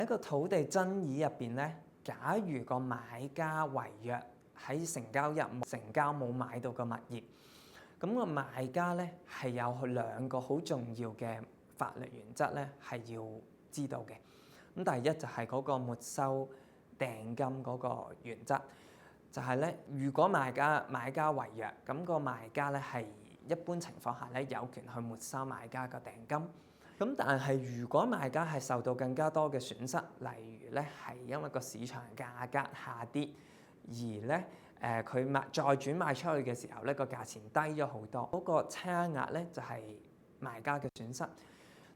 喺個土地爭議入邊咧，假如個買家違約喺成交日成交冇買到個物業，咁個賣家咧係有兩個好重要嘅法律原則咧係要知道嘅。咁第一就係嗰個沒收訂金嗰個原則，就係咧如果買家違約，咁個賣家咧係一般情況下咧有權去沒收買家嘅訂金。咁但係如果賣家係受到更加多嘅損失，例如咧係因為個市場價格下跌，而咧佢再轉賣出去嘅時候咧個價錢低咗好多，嗰個差額咧就係賣家嘅損失。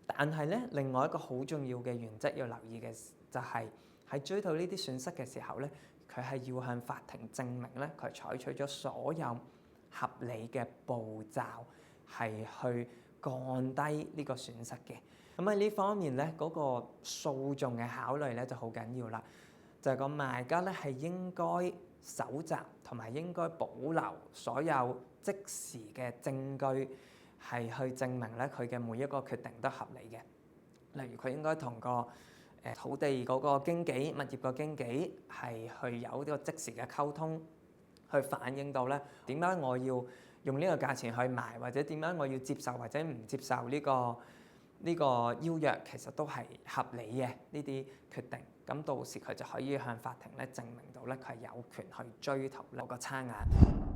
但係咧另外一個好重要嘅原則要留意嘅就係喺追討呢啲損失嘅時候咧，佢係要向法庭證明咧佢採取咗所有合理嘅步驟係去降低呢個損失嘅。咁喺呢方面咧，嗰個訴訟嘅考慮咧就好緊要啦。就係個賣家咧係應該搜集同埋應該保留所有即時嘅證據，係去證明咧佢嘅每一個決定都合理嘅。例如佢應該同個土地嗰個經紀、物業個經紀係去有呢個即時嘅溝通，去反映到咧點解我要用呢個價錢去賣，或者點解我要接受或者唔接受呢個邀約，其實都係合理嘅呢啲決定。咁到時佢就可以向法庭咧證明到咧佢係有權去追討嗰個差額。